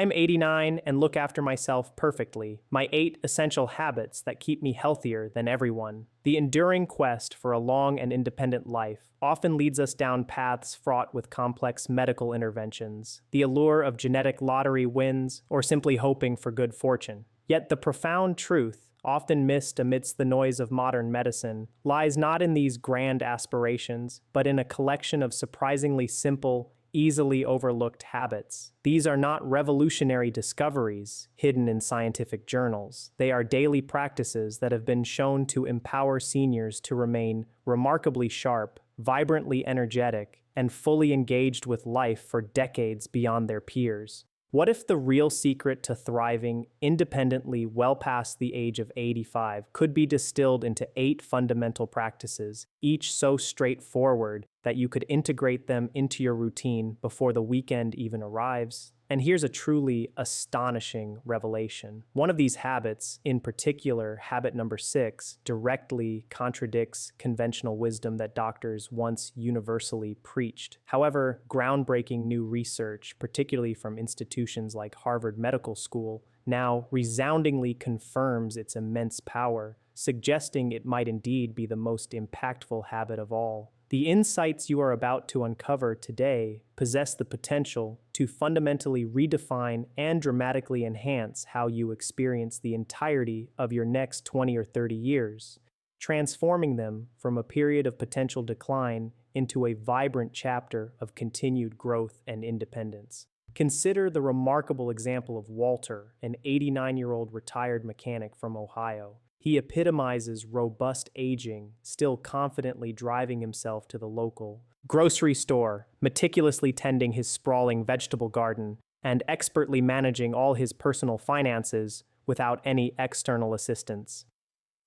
I'm 89 and look after myself perfectly. My 8 essential habits that keep me healthier than everyone. The enduring quest for a long and independent life often leads us down paths fraught with complex medical interventions, the allure of genetic lottery wins, or simply hoping for good fortune. Yet the profound truth, often missed amidst the noise of modern medicine, lies not in these grand aspirations, but in a collection of surprisingly simple, easily overlooked habits. These are not revolutionary discoveries hidden in scientific journals. They are daily practices that have been shown to empower seniors to remain remarkably sharp, vibrantly energetic, and fully engaged with life for decades beyond their peers. What if the real secret to thriving independently well past the age of 85 could be distilled into 8 fundamental practices, each so straightforward that you could integrate them into your routine before the weekend even arrives? And here's a truly astonishing revelation. One of these habits, in particular, habit number 6, directly contradicts conventional wisdom that doctors once universally preached. However, groundbreaking new research, particularly from institutions like Harvard Medical School, now resoundingly confirms its immense power, suggesting it might indeed be the most impactful habit of all. The insights you are about to uncover today possess the potential to fundamentally redefine and dramatically enhance how you experience the entirety of your next 20 or 30 years, transforming them from a period of potential decline into a vibrant chapter of continued growth and independence. Consider the remarkable example of Walter, an 89-year-old retired mechanic from Ohio. He epitomizes robust aging, still confidently driving himself to the local grocery store, meticulously tending his sprawling vegetable garden, and expertly managing all his personal finances without any external assistance.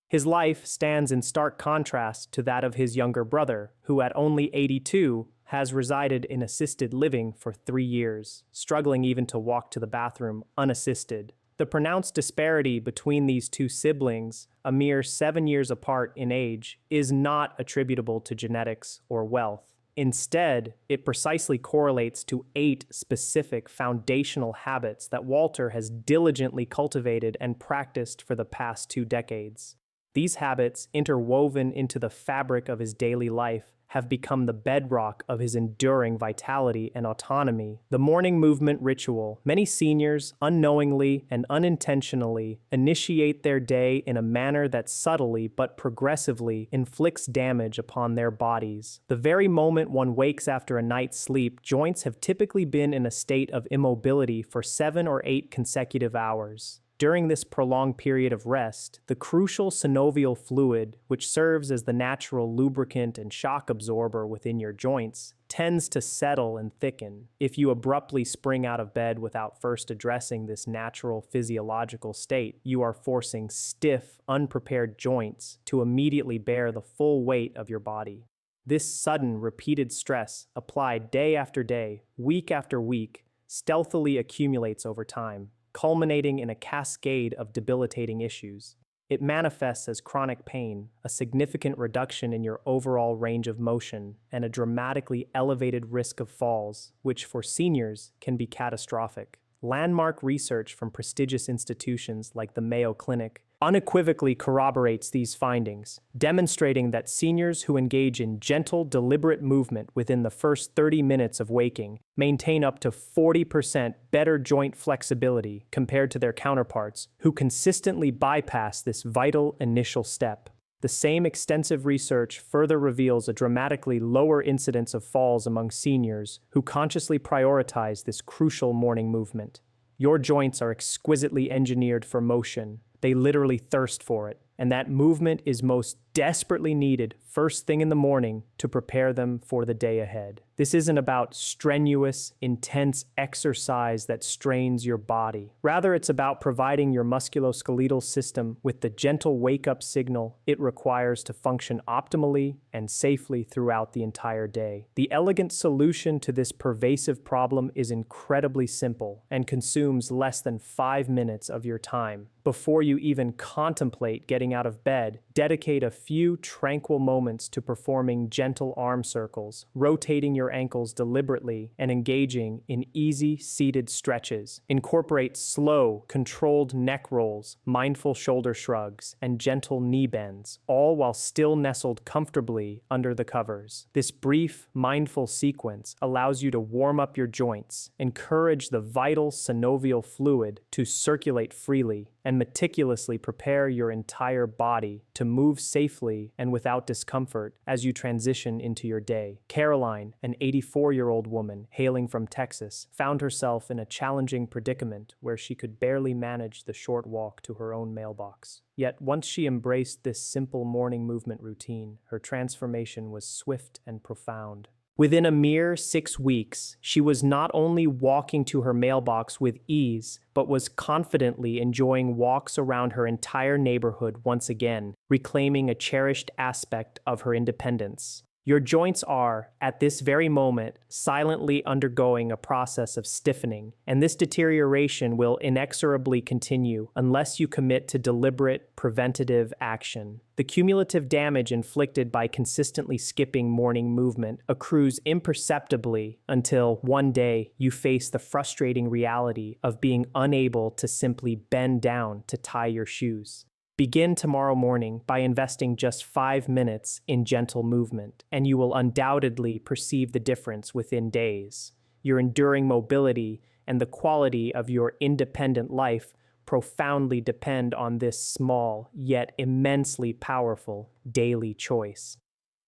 His life stands in stark contrast to that of his younger brother, who at only 82 has resided in assisted living for 3 years, struggling even to walk to the bathroom unassisted. The pronounced disparity between these two siblings, a mere 7 years apart in age, is not attributable to genetics or wealth. Instead, it precisely correlates to 8 specific foundational habits that Walter has diligently cultivated and practiced for the past 2 decades. These habits, interwoven into the fabric of his daily life, have become the bedrock of his enduring vitality and autonomy. The morning movement ritual. Many seniors, unknowingly and unintentionally, initiate their day in a manner that subtly but progressively inflicts damage upon their bodies. The very moment one wakes after a night's sleep, joints have typically been in a state of immobility for 7 or 8 consecutive hours. During this prolonged period of rest, the crucial synovial fluid, which serves as the natural lubricant and shock absorber within your joints, tends to settle and thicken. If you abruptly spring out of bed without first addressing this natural physiological state, you are forcing stiff, unprepared joints to immediately bear the full weight of your body. This sudden, repeated stress, applied day after day, week after week, stealthily accumulates over time, culminating in a cascade of debilitating issues. It manifests as chronic pain, a significant reduction in your overall range of motion, and a dramatically elevated risk of falls, which for seniors can be catastrophic. Landmark research from prestigious institutions like the Mayo Clinic unequivocally corroborates these findings, demonstrating that seniors who engage in gentle, deliberate movement within the first 30 minutes of waking maintain up to 40% better joint flexibility compared to their counterparts who consistently bypass this vital initial step. The same extensive research further reveals a dramatically lower incidence of falls among seniors who consciously prioritize this crucial morning movement. Your joints are exquisitely engineered for motion. They literally thirst for it, and that movement is most desperately needed first thing in the morning to prepare them for the day ahead. This isn't about strenuous, intense exercise that strains your body. Rather, it's about providing your musculoskeletal system with the gentle wake-up signal it requires to function optimally and safely throughout the entire day. The elegant solution to this pervasive problem is incredibly simple and consumes less than 5 minutes of your time. Before you even contemplate getting out of bed, dedicate a few tranquil moments to performing gentle arm circles, rotating your ankles deliberately, and engaging in easy seated stretches. Incorporate slow, controlled neck rolls, mindful shoulder shrugs, and gentle knee bends, all while still nestled comfortably under the covers. This brief, mindful sequence allows you to warm up your joints, encourage the vital synovial fluid to circulate freely, and meticulously prepare your entire body to move safely and without discomfort as you transition into your day. Caroline, an 84-year-old woman hailing from Texas, found herself in a challenging predicament where she could barely manage the short walk to her own mailbox. Yet once she embraced this simple morning movement routine, her transformation was swift and profound. Within a mere 6 weeks, she was not only walking to her mailbox with ease, but was confidently enjoying walks around her entire neighborhood once again, reclaiming a cherished aspect of her independence. Your joints are, at this very moment, silently undergoing a process of stiffening, and this deterioration will inexorably continue unless you commit to deliberate, preventative action. The cumulative damage inflicted by consistently skipping morning movement accrues imperceptibly until one day you face the frustrating reality of being unable to simply bend down to tie your shoes. Begin tomorrow morning by investing just 5 minutes in gentle movement, and you will undoubtedly perceive the difference within days. Your enduring mobility and the quality of your independent life profoundly depend on this small, yet immensely powerful, daily choice.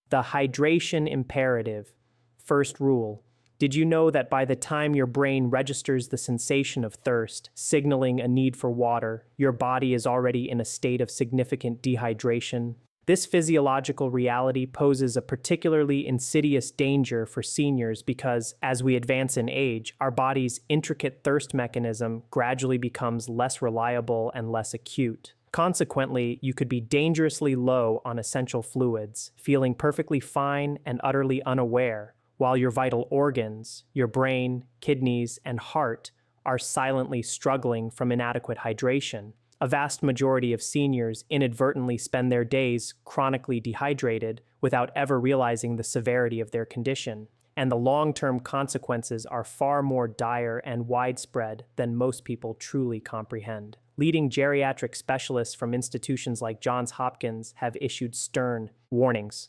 The hydration imperative. First rule. Did you know that by the time your brain registers the sensation of thirst, signaling a need for water, your body is already in a state of significant dehydration? This physiological reality poses a particularly insidious danger for seniors because, as we advance in age, our body's intricate thirst mechanism gradually becomes less reliable and less acute. Consequently, you could be dangerously low on essential fluids, feeling perfectly fine and utterly unaware, while your vital organs, your brain, kidneys, and heart, are silently struggling from inadequate hydration. A vast majority of seniors inadvertently spend their days chronically dehydrated without ever realizing the severity of their condition, and the long-term consequences are far more dire and widespread than most people truly comprehend. Leading geriatric specialists from institutions like Johns Hopkins have issued stern warnings.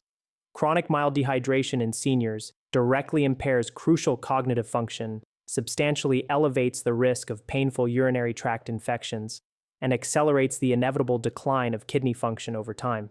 Chronic mild dehydration in seniors directly impairs crucial cognitive function, substantially elevates the risk of painful urinary tract infections, and accelerates the inevitable decline of kidney function over time.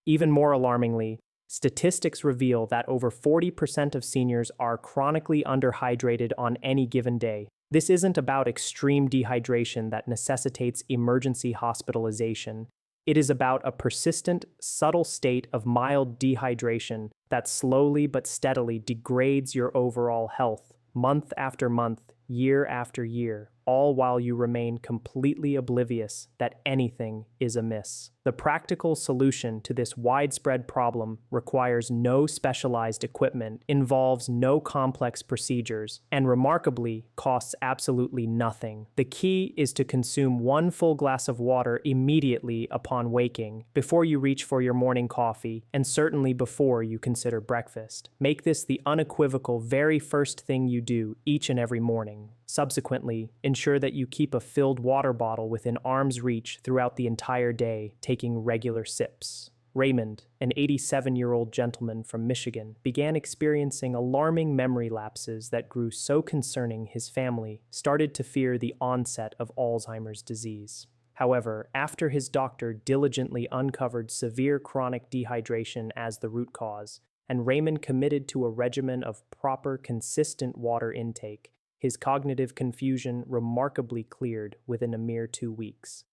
Even more alarmingly, statistics reveal that over 40% of seniors are chronically underhydrated on any given day. This isn't about extreme dehydration that necessitates emergency hospitalization. It is about a persistent, subtle state of mild dehydration that slowly but steadily degrades your overall health, month after month, year after year, all while you remain completely oblivious that anything is amiss. The practical solution to this widespread problem requires no specialized equipment, involves no complex procedures, and remarkably costs absolutely nothing. The key is to consume 1 full glass of water immediately upon waking, before you reach for your morning coffee, and certainly before you consider breakfast. Make this the unequivocal very first thing you do each and every morning. Subsequently, ensure that you keep a filled water bottle within arm's reach throughout the entire day, taking regular sips. Raymond, an 87-year-old gentleman from Michigan, began experiencing alarming memory lapses that grew so concerning his family started to fear the onset of Alzheimer's disease. However, after his doctor diligently uncovered severe chronic dehydration as the root cause, and Raymond committed to a regimen of proper, consistent water intake, his cognitive confusion remarkably cleared within a mere 2 weeks.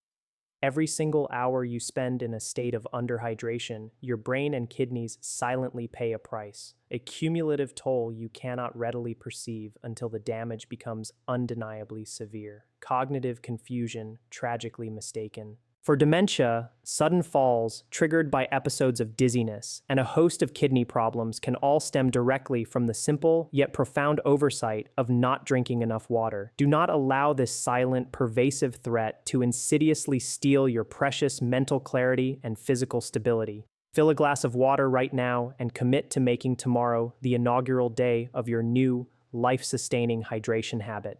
Every single hour you spend in a state of underhydration, your brain and kidneys silently pay a price, a cumulative toll you cannot readily perceive until the damage becomes undeniably severe. Cognitive confusion, tragically mistaken. For dementia, sudden falls, triggered by episodes of dizziness, and a host of kidney problems can all stem directly from the simple yet profound oversight of not drinking enough water. Do not allow this silent, pervasive threat to insidiously steal your precious mental clarity and physical stability. Fill a glass of water right now and commit to making tomorrow the inaugural day of your new, life-sustaining hydration habit.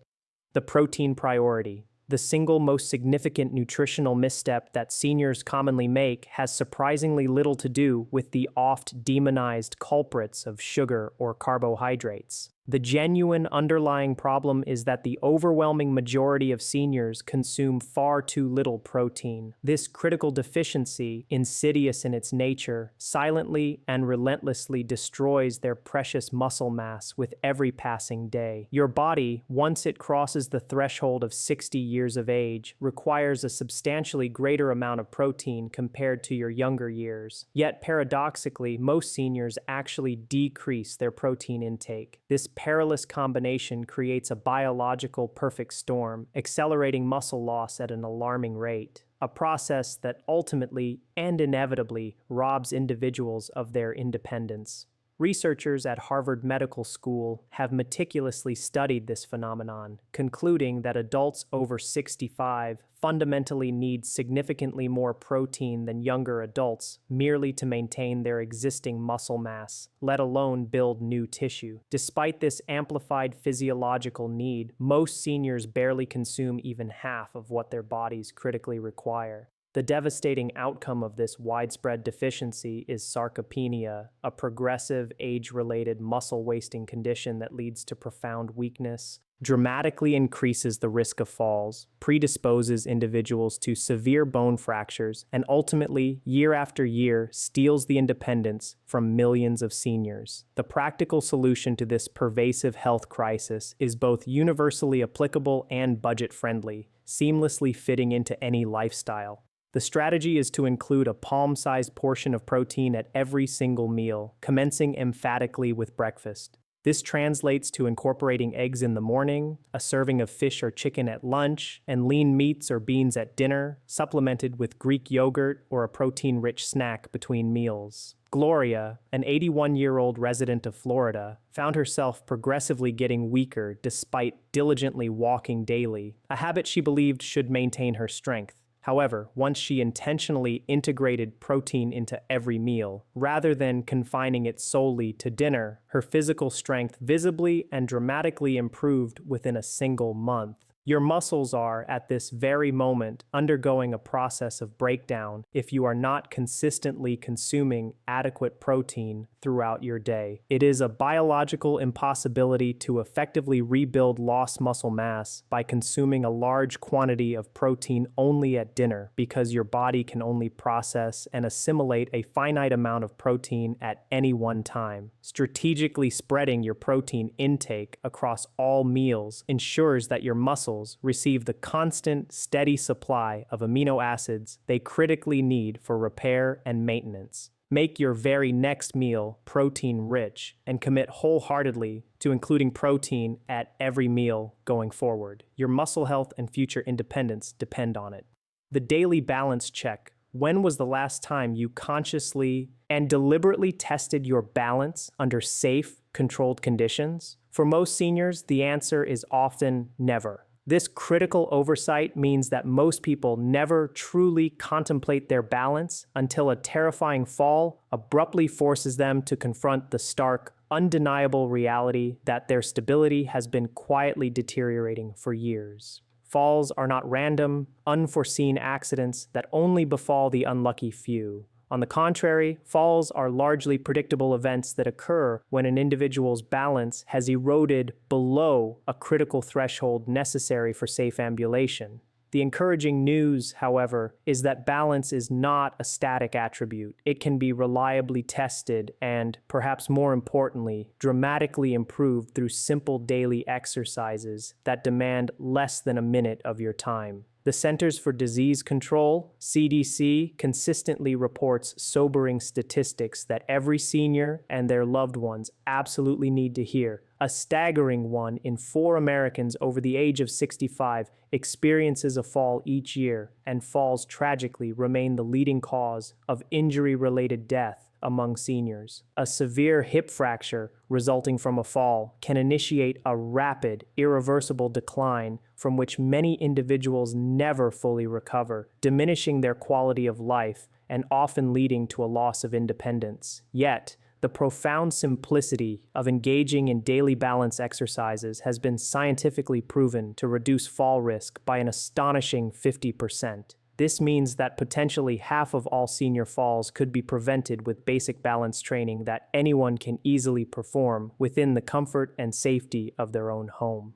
The protein priority. The single most significant nutritional misstep that seniors commonly make has surprisingly little to do with the oft demonized culprits of sugar or carbohydrates. The genuine underlying problem is that the overwhelming majority of seniors consume far too little protein. This critical deficiency, insidious in its nature, silently and relentlessly destroys their precious muscle mass with every passing day. Your body, once it crosses the threshold of 60 years of age, requires a substantially greater amount of protein compared to your younger years. Yet, paradoxically, most seniors actually decrease their protein intake. This perilous combination creates a biological perfect storm, accelerating muscle loss at an alarming rate, a process that ultimately and inevitably robs individuals of their independence. Researchers at Harvard Medical School have meticulously studied this phenomenon, concluding that adults over 65 fundamentally need significantly more protein than younger adults merely to maintain their existing muscle mass, let alone build new tissue. Despite this amplified physiological need, most seniors barely consume even half of what their bodies critically require. The devastating outcome of this widespread deficiency is sarcopenia, a progressive, age-related muscle-wasting condition that leads to profound weakness, dramatically increases the risk of falls, predisposes individuals to severe bone fractures, and ultimately, year after year, steals the independence from millions of seniors. The practical solution to this pervasive health crisis is both universally applicable and budget-friendly, seamlessly fitting into any lifestyle. The strategy is to include a palm-sized portion of protein at every single meal, commencing emphatically with breakfast. This translates to incorporating eggs in the morning, a serving of fish or chicken at lunch, and lean meats or beans at dinner, supplemented with Greek yogurt or a protein-rich snack between meals. Gloria, an 81-year-old resident of Florida, found herself progressively getting weaker despite diligently walking daily, a habit she believed should maintain her strength. However, once she intentionally integrated protein into every meal, rather than confining it solely to dinner, her physical strength visibly and dramatically improved within a single month. Your muscles are, at this very moment, undergoing a process of breakdown if you are not consistently consuming adequate protein throughout your day. It is a biological impossibility to effectively rebuild lost muscle mass by consuming a large quantity of protein only at dinner, because your body can only process and assimilate a finite amount of protein at any one time. Strategically spreading your protein intake across all meals ensures that your muscles receive the constant, steady supply of amino acids they critically need for repair and maintenance. Make your very next meal protein-rich and commit wholeheartedly to including protein at every meal going forward. Your muscle health and future independence depend on it. The daily balance check. When was the last time you consciously and deliberately tested your balance under safe, controlled conditions? For most seniors, the answer is often never. This critical oversight means that most people never truly contemplate their balance until a terrifying fall abruptly forces them to confront the stark, undeniable reality that their stability has been quietly deteriorating for years. Falls are not random, unforeseen accidents that only befall the unlucky few. On the contrary, falls are largely predictable events that occur when an individual's balance has eroded below a critical threshold necessary for safe ambulation. The encouraging news, however, is that balance is not a static attribute. It can be reliably tested and, perhaps more importantly, dramatically improved through simple daily exercises that demand less than a minute of your time. The Centers for Disease Control, CDC, consistently reports sobering statistics that every senior and their loved ones absolutely need to hear. A staggering 1 in 4 Americans over the age of 65 experiences a fall each year, and falls tragically remain the leading cause of injury-related death among seniors. A severe hip fracture resulting from a fall can initiate a rapid, irreversible decline from which many individuals never fully recover, diminishing their quality of life and often leading to a loss of independence. Yet, the profound simplicity of engaging in daily balance exercises has been scientifically proven to reduce fall risk by an astonishing 50%. This means that potentially half of all senior falls could be prevented with basic balance training that anyone can easily perform within the comfort and safety of their own home.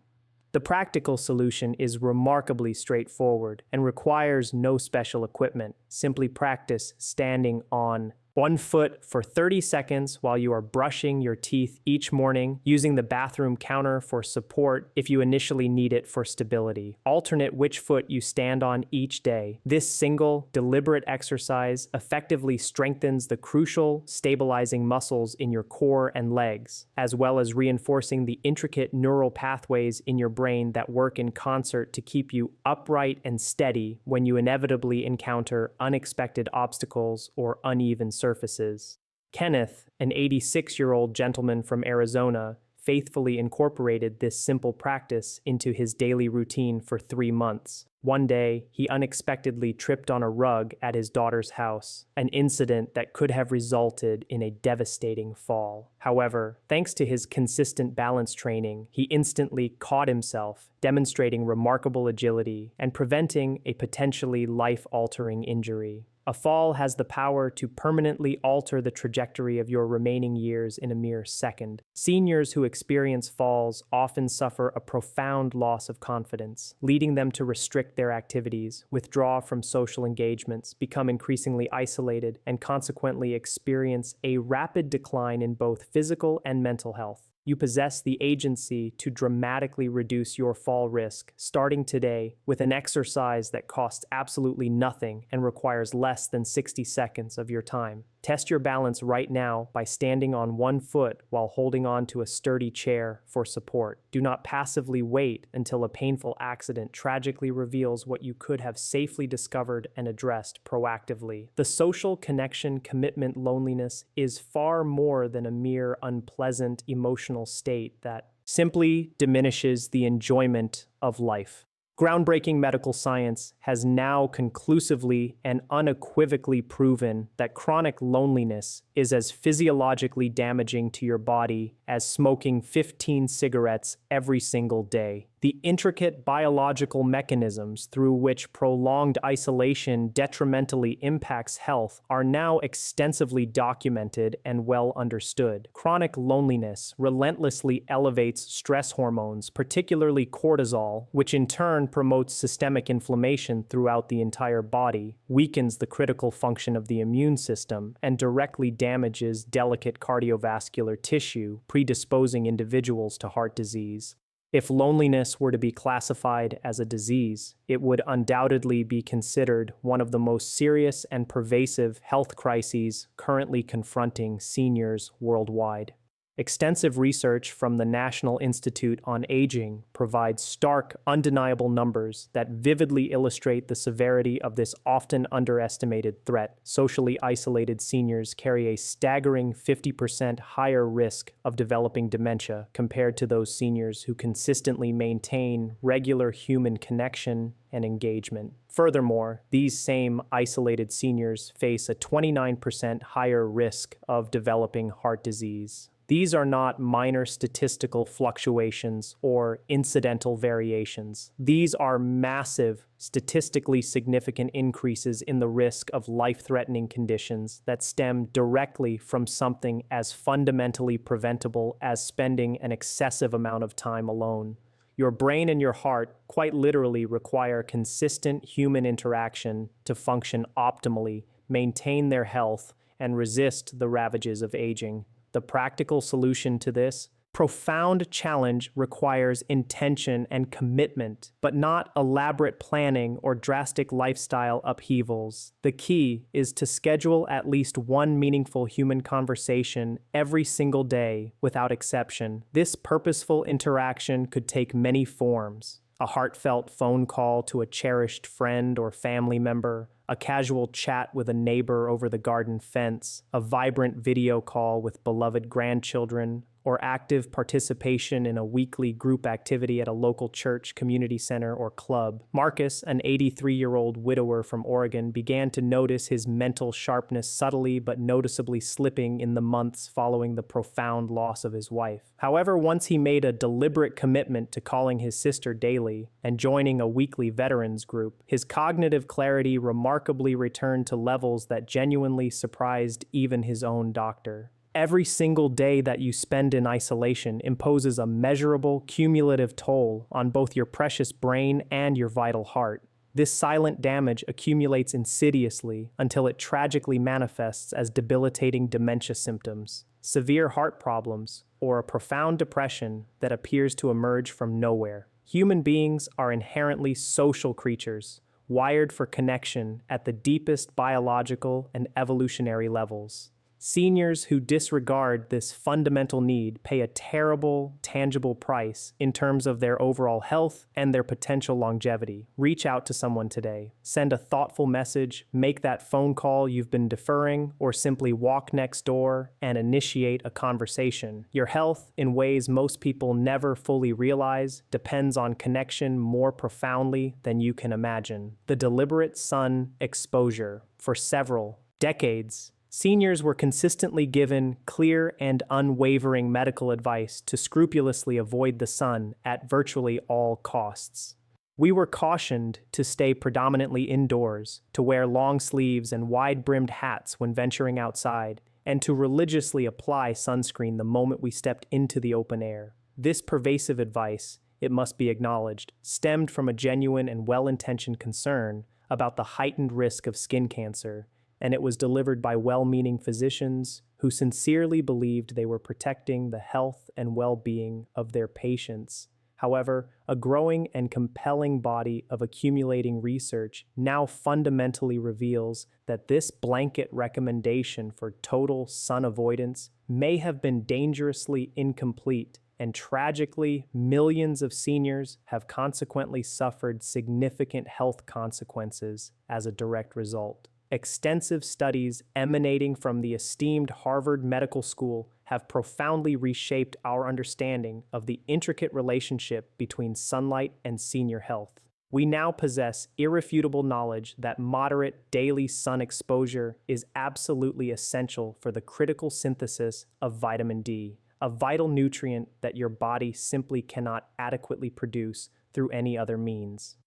The practical solution is remarkably straightforward and requires no special equipment. Simply practice standing on one foot for 30 seconds while you are brushing your teeth each morning, using the bathroom counter for support if you initially need it for stability. Alternate which foot you stand on each day. This single, deliberate exercise effectively strengthens the crucial, stabilizing muscles in your core and legs, as well as reinforcing the intricate neural pathways in your brain that work in concert to keep you upright and steady when you inevitably encounter unexpected obstacles or uneven surfaces. Kenneth, an 86-year-old gentleman from Arizona, faithfully incorporated this simple practice into his daily routine for 3 months. One day, he unexpectedly tripped on a rug at his daughter's house, an incident that could have resulted in a devastating fall. However, thanks to his consistent balance training, he instantly caught himself, demonstrating remarkable agility and preventing a potentially life-altering injury. A fall has the power to permanently alter the trajectory of your remaining years in a mere second. Seniors who experience falls often suffer a profound loss of confidence, leading them to restrict their activities, withdraw from social engagements, become increasingly isolated, and consequently experience a rapid decline in both physical and mental health. You possess the agency to dramatically reduce your fall risk, starting today with an exercise that costs absolutely nothing and requires less than 60 seconds of your time. Test your balance right now by standing on one foot while holding on to a sturdy chair for support. Do not passively wait until a painful accident tragically reveals what you could have safely discovered and addressed proactively. The social connection commitment loneliness is far more than a mere unpleasant emotional state that simply diminishes the enjoyment of life. Groundbreaking medical science has now conclusively and unequivocally proven that chronic loneliness is as physiologically damaging to your body as smoking 15 cigarettes every single day. The intricate biological mechanisms through which prolonged isolation detrimentally impacts health are now extensively documented and well understood. Chronic loneliness relentlessly elevates stress hormones, particularly cortisol, which in turn promotes systemic inflammation throughout the entire body, weakens the critical function of the immune system, and directly damages delicate cardiovascular tissue, predisposing individuals to heart disease. If loneliness were to be classified as a disease, it would undoubtedly be considered one of the most serious and pervasive health crises currently confronting seniors worldwide. Extensive research from the National Institute on Aging provides stark, undeniable numbers that vividly illustrate the severity of this often underestimated threat. Socially isolated seniors carry a staggering 50% higher risk of developing dementia compared to those seniors who consistently maintain regular human connection and engagement. Furthermore, these same isolated seniors face a 29% higher risk of developing heart disease. These are not minor statistical fluctuations or incidental variations. These are massive, statistically significant increases in the risk of life-threatening conditions that stem directly from something as fundamentally preventable as spending an excessive amount of time alone. Your brain and your heart quite literally require consistent human interaction to function optimally, maintain their health, and resist the ravages of aging. The practical solution to this profound challenge requires intention and commitment, but not elaborate planning or drastic lifestyle upheavals. The key is to schedule at least one meaningful human conversation every single day without exception. This purposeful interaction could take many forms: a heartfelt phone call to a cherished friend or family member, a casual chat with a neighbor over the garden fence, a vibrant video call with beloved grandchildren, or active participation in a weekly group activity at a local church, community center, or club. Marcus, an 83-year-old widower from Oregon, began to notice his mental sharpness subtly but noticeably slipping in the months following the profound loss of his wife. However, once he made a deliberate commitment to calling his sister daily and joining a weekly veterans group, his cognitive clarity remarkably returned to levels that genuinely surprised even his own doctor. Every single day that you spend in isolation imposes a measurable, cumulative toll on both your precious brain and your vital heart. This silent damage accumulates insidiously until it tragically manifests as debilitating dementia symptoms, severe heart problems, or a profound depression that appears to emerge from nowhere. Human beings are inherently social creatures, wired for connection at the deepest biological and evolutionary levels. Seniors who disregard this fundamental need pay a terrible, tangible price in terms of their overall health and their potential longevity. Reach out to someone today. Send a thoughtful message, make that phone call you've been deferring, or simply walk next door and initiate a conversation. Your health, in ways most people never fully realize, depends on connection more profoundly than you can imagine. The deliberate sun exposure. For several decades, seniors were consistently given clear and unwavering medical advice to scrupulously avoid the sun at virtually all costs. We were cautioned to stay predominantly indoors, to wear long sleeves and wide-brimmed hats when venturing outside, and to religiously apply sunscreen the moment we stepped into the open air. This pervasive advice, it must be acknowledged, stemmed from a genuine and well-intentioned concern about the heightened risk of skin cancer, and it was delivered by well-meaning physicians who sincerely believed they were protecting the health and well-being of their patients. However, a growing and compelling body of accumulating research now fundamentally reveals that this blanket recommendation for total sun avoidance may have been dangerously incomplete, and tragically, millions of seniors have consequently suffered significant health consequences as a direct result. Extensive studies emanating from the esteemed Harvard Medical School have profoundly reshaped our understanding of the intricate relationship between sunlight and senior health. We now possess irrefutable knowledge that moderate daily sun exposure is absolutely essential for the critical synthesis of vitamin D, a vital nutrient that your body simply cannot adequately produce through any other means.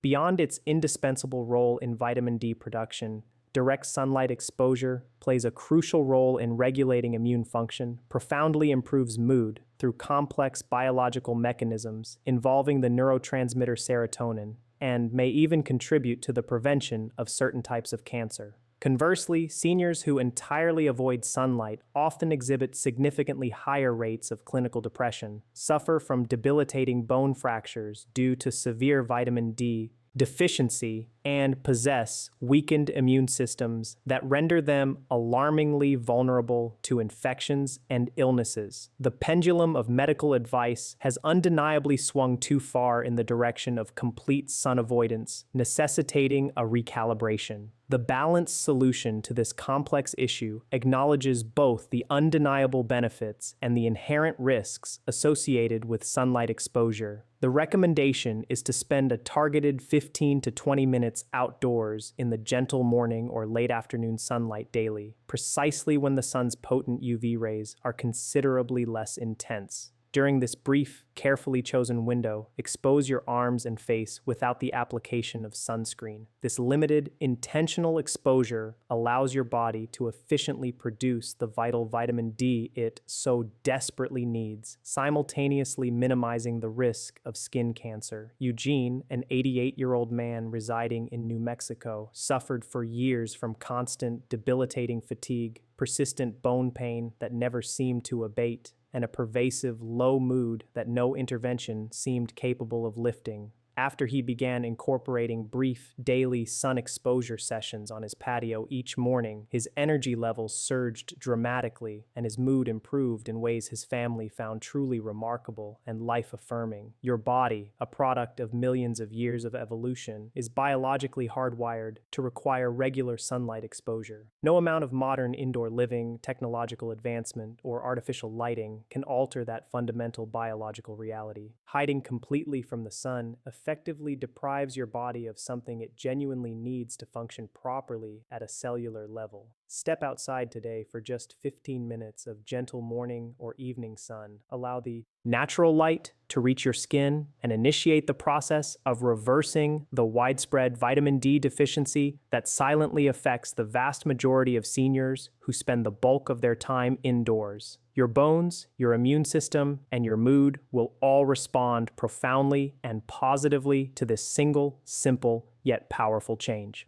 Beyond its indispensable role in vitamin D production, direct sunlight exposure plays a crucial role in regulating immune function, profoundly improves mood through complex biological mechanisms involving the neurotransmitter serotonin, and may even contribute to the prevention of certain types of cancer. Conversely, seniors who entirely avoid sunlight often exhibit significantly higher rates of clinical depression, suffer from debilitating bone fractures due to severe vitamin D deficiency, and possess weakened immune systems that render them alarmingly vulnerable to infections and illnesses. The pendulum of medical advice has undeniably swung too far in the direction of complete sun avoidance, necessitating a recalibration. The balanced solution to this complex issue acknowledges both the undeniable benefits and the inherent risks associated with sunlight exposure. The recommendation is to spend a targeted 15 to 20 minutes outdoors in the gentle morning or late afternoon sunlight daily, precisely when the sun's potent UV rays are considerably less intense. During this brief, carefully chosen window, expose your arms and face without the application of sunscreen. This limited, intentional exposure allows your body to efficiently produce the vital vitamin D it so desperately needs, simultaneously minimizing the risk of skin cancer. Eugene, an 88-year-old man residing in New Mexico, suffered for years from constant, debilitating fatigue, persistent bone pain that never seemed to abate, and a pervasive low mood that no intervention seemed capable of lifting. After he began incorporating brief daily sun exposure sessions on his patio each morning, his energy levels surged dramatically and his mood improved in ways his family found truly remarkable and life-affirming. Your body, a product of millions of years of evolution, is biologically hardwired to require regular sunlight exposure. No amount of modern indoor living, technological advancement, or artificial lighting can alter that fundamental biological reality. Hiding completely from the sun effectively deprives your body of something it genuinely needs to function properly at a cellular level. Step outside today for just 15 minutes of gentle morning or evening sun. Allow the natural light to reach your skin and initiate the process of reversing the widespread vitamin D deficiency that silently affects the vast majority of seniors who spend the bulk of their time indoors. Your bones, your immune system, and your mood will all respond profoundly and positively to this single, simple, yet powerful change.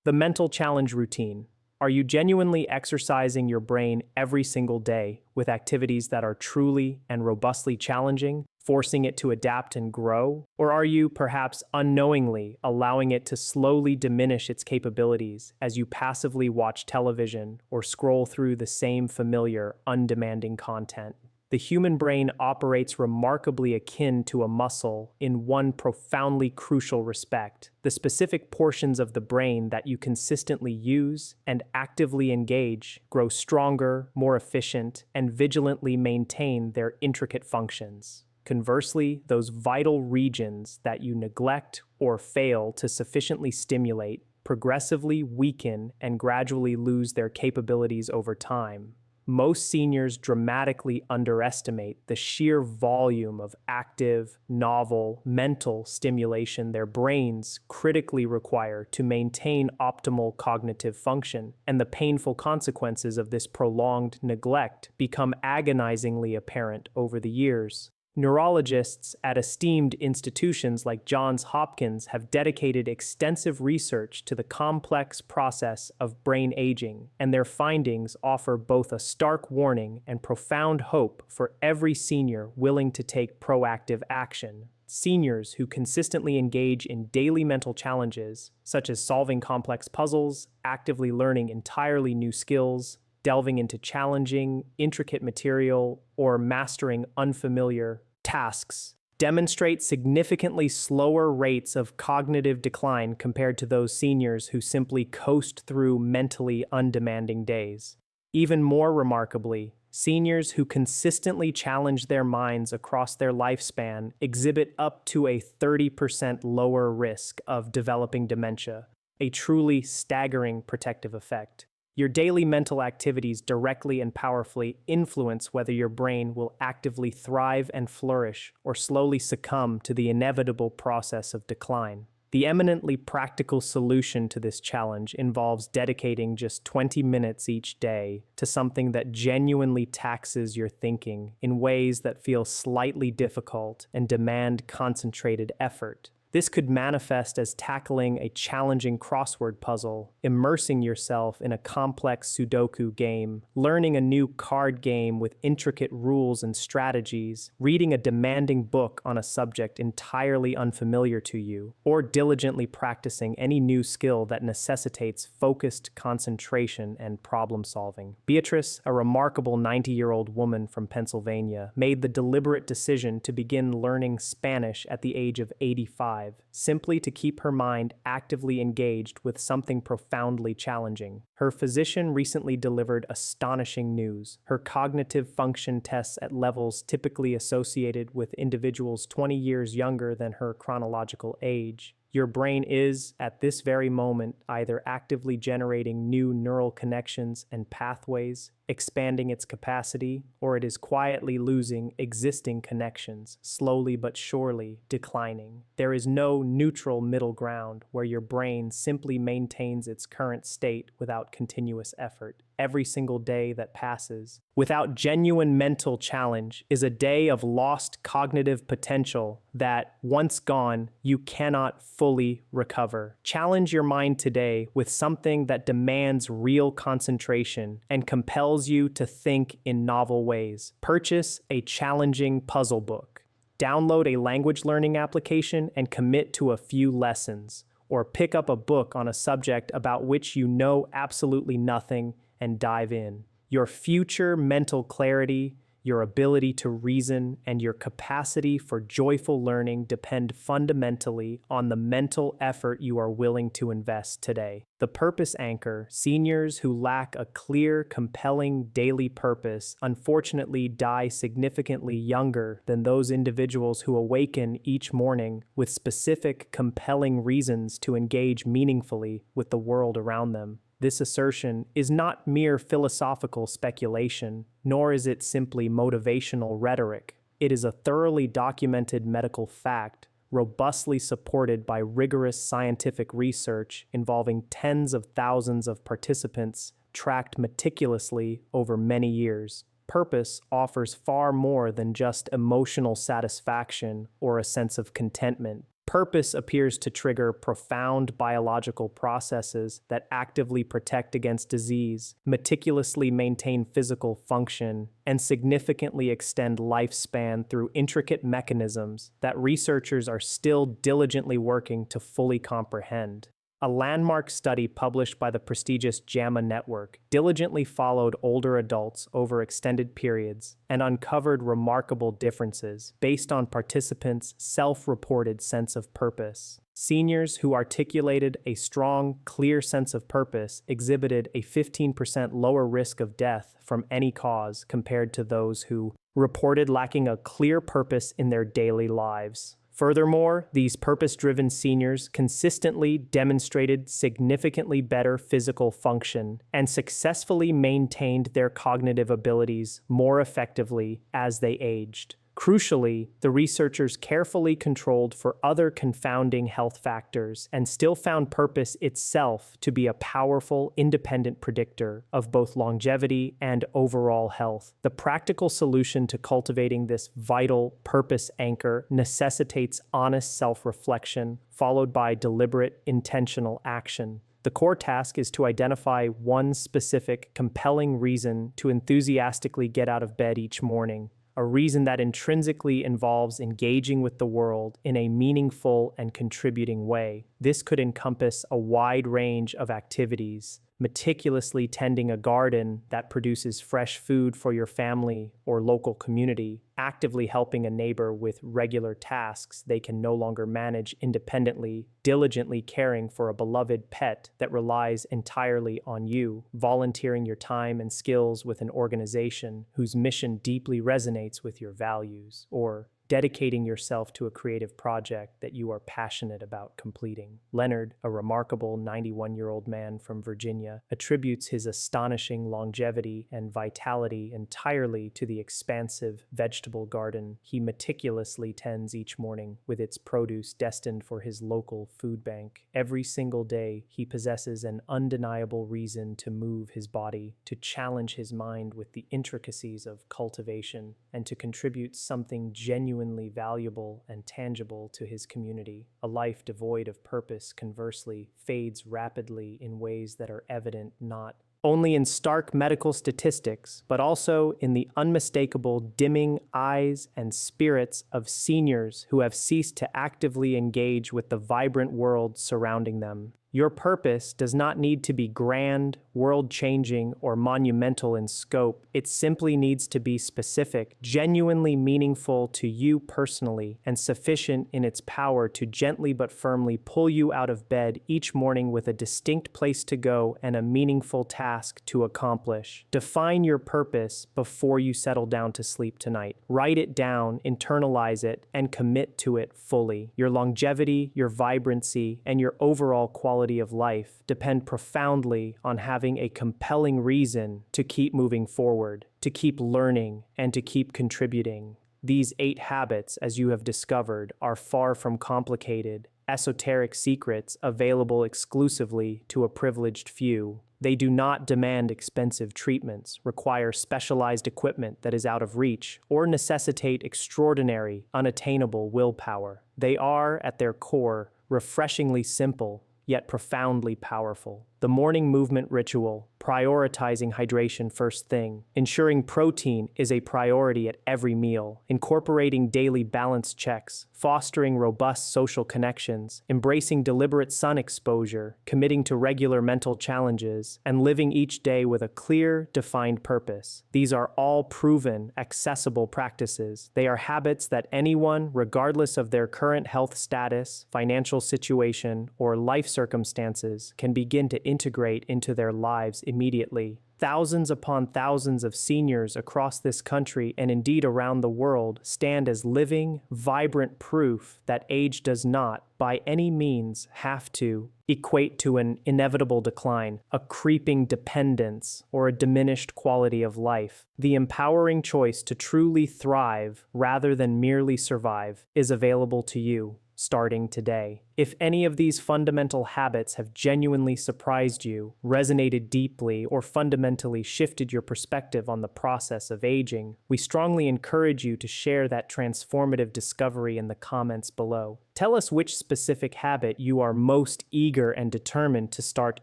The mental challenge routine. Are you genuinely exercising your brain every single day with activities that are truly and robustly challenging, forcing it to adapt and grow? Or are you perhaps unknowingly allowing it to slowly diminish its capabilities as you passively watch television or scroll through the same familiar, undemanding content? The human brain operates remarkably akin to a muscle in one profoundly crucial respect. The specific portions of the brain that you consistently use and actively engage grow stronger, more efficient, and vigilantly maintain their intricate functions. Conversely, those vital regions that you neglect or fail to sufficiently stimulate progressively weaken and gradually lose their capabilities over time. Most seniors dramatically underestimate the sheer volume of active, novel, mental stimulation their brains critically require to maintain optimal cognitive function, and the painful consequences of this prolonged neglect become agonizingly apparent over the years. Neurologists at esteemed institutions like Johns Hopkins have dedicated extensive research to the complex process of brain aging, and their findings offer both a stark warning and profound hope for every senior willing to take proactive action. Seniors who consistently engage in daily mental challenges, such as solving complex puzzles, actively learning entirely new skills, delving into challenging, intricate material, or mastering unfamiliar tasks, demonstrate significantly slower rates of cognitive decline compared to those seniors who simply coast through mentally undemanding days. Even more remarkably, seniors who consistently challenge their minds across their lifespan exhibit up to a 30% lower risk of developing dementia, a truly staggering protective effect. Your daily mental activities directly and powerfully influence whether your brain will actively thrive and flourish or slowly succumb to the inevitable process of decline. The eminently practical solution to this challenge involves dedicating just 20 minutes each day to something that genuinely taxes your thinking in ways that feel slightly difficult and demand concentrated effort. This could manifest as tackling a challenging crossword puzzle, immersing yourself in a complex Sudoku game, learning a new card game with intricate rules and strategies, reading a demanding book on a subject entirely unfamiliar to you, or diligently practicing any new skill that necessitates focused concentration and problem solving. Beatrice, a remarkable 90-year-old woman from Pennsylvania, made the deliberate decision to begin learning Spanish at the age of 85. Simply to keep her mind actively engaged with something profoundly challenging. Her physician recently delivered astonishing news. Her cognitive function tests at levels typically associated with individuals 20 years younger than her chronological age. Your brain is, at this very moment, either actively generating new neural connections and pathways, expanding its capacity, or it is quietly losing existing connections, slowly but surely declining. There is no neutral middle ground where your brain simply maintains its current state without continuous effort. Every single day that passes without genuine mental challenge is a day of lost cognitive potential that, once gone, you cannot fully recover. Challenge your mind today with something that demands real concentration and compels you to think in novel ways. Purchase a challenging puzzle book. Download a language learning application and commit to a few lessons, or pick up a book on a subject about which you know absolutely nothing and dive in. Your future mental clarity, your ability to reason, and your capacity for joyful learning depend fundamentally on the mental effort you are willing to invest today. The purpose anchor: seniors who lack a clear, compelling daily purpose unfortunately die significantly younger than those individuals who awaken each morning with specific, compelling reasons to engage meaningfully with the world around them. This assertion is not mere philosophical speculation, nor is it simply motivational rhetoric. It is a thoroughly documented medical fact, robustly supported by rigorous scientific research involving tens of thousands of participants tracked meticulously over many years. Purpose offers far more than just emotional satisfaction or a sense of contentment. Purpose appears to trigger profound biological processes that actively protect against disease, meticulously maintain physical function, and significantly extend lifespan through intricate mechanisms that researchers are still diligently working to fully comprehend. A landmark study published by the prestigious JAMA Network diligently followed older adults over extended periods and uncovered remarkable differences based on participants' self-reported sense of purpose. Seniors who articulated a strong, clear sense of purpose exhibited a 15% lower risk of death from any cause compared to those who reported lacking a clear purpose in their daily lives. Furthermore, these purpose-driven seniors consistently demonstrated significantly better physical function and successfully maintained their cognitive abilities more effectively as they aged. Crucially, the researchers carefully controlled for other confounding health factors and still found purpose itself to be a powerful, independent predictor of both longevity and overall health. The practical solution to cultivating this vital purpose anchor necessitates honest self-reflection, followed by deliberate, intentional action. The core task is to identify one specific, compelling reason to enthusiastically get out of bed each morning. A reason that intrinsically involves engaging with the world in a meaningful and contributing way. This could encompass a wide range of activities, meticulously tending a garden that produces fresh food for your family or local community, actively helping a neighbor with regular tasks they can no longer manage independently, diligently caring for a beloved pet that relies entirely on you, volunteering your time and skills with an organization whose mission deeply resonates with your values, or dedicating yourself to a creative project that you are passionate about completing. Leonard, a remarkable 91-year-old man from Virginia, attributes his astonishing longevity and vitality entirely to the expansive vegetable garden he meticulously tends each morning, with its produce destined for his local food bank. Every single day, he possesses an undeniable reason to move his body, to challenge his mind with the intricacies of cultivation, and to contribute something genuinely valuable and tangible to his community. A life devoid of purpose, conversely, fades rapidly in ways that are evident not only in stark medical statistics, but also in the unmistakable dimming eyes and spirits of seniors who have ceased to actively engage with the vibrant world surrounding them. Your purpose does not need to be grand, world-changing, or monumental in scope. It simply needs to be specific, genuinely meaningful to you personally, and sufficient in its power to gently but firmly pull you out of bed each morning with a distinct place to go and a meaningful task to accomplish. Define your purpose before you settle down to sleep tonight. Write it down, internalize it, and commit to it fully. Your longevity, your vibrancy, and your overall quality of life depend profoundly on having a compelling reason to keep moving forward, to keep learning, and to keep contributing. These 8 habits, as you have discovered, are far from complicated, esoteric secrets available exclusively to a privileged few. They do not demand expensive treatments, require specialized equipment that is out of reach, or necessitate extraordinary, unattainable willpower. They are, at their core, refreshingly simple, yet profoundly powerful. The morning movement ritual, prioritizing hydration first thing, ensuring protein is a priority at every meal, incorporating daily balance checks, fostering robust social connections, embracing deliberate sun exposure, committing to regular mental challenges, and living each day with a clear, defined purpose. These are all proven, accessible practices. They are habits that anyone, regardless of their current health status, financial situation, or life circumstances, can begin to integrate into their lives immediately. Thousands upon thousands of seniors across this country and indeed around the world stand as living, vibrant proof that age does not, by any means, have to equate to an inevitable decline, a creeping dependence, or a diminished quality of life. The empowering choice to truly thrive rather than merely survive is available to you, starting today. If any of these fundamental habits have genuinely surprised you, resonated deeply, or fundamentally shifted your perspective on the process of aging, we strongly encourage you to share that transformative discovery in the comments below. Tell us which specific habit you are most eager and determined to start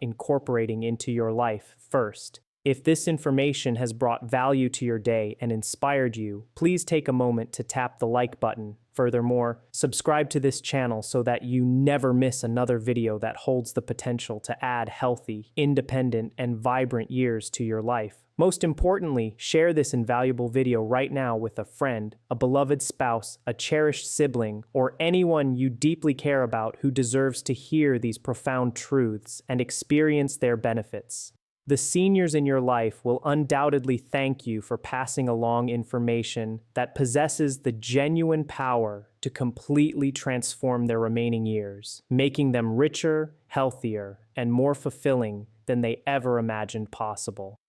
incorporating into your life first. If this information has brought value to your day and inspired you, please take a moment to tap the like button. Furthermore, subscribe to this channel so that you never miss another video that holds the potential to add healthy, independent, and vibrant years to your life. Most importantly, share this invaluable video right now with a friend, a beloved spouse, a cherished sibling, or anyone you deeply care about who deserves to hear these profound truths and experience their benefits. The seniors in your life will undoubtedly thank you for passing along information that possesses the genuine power to completely transform their remaining years, making them richer, healthier, and more fulfilling than they ever imagined possible.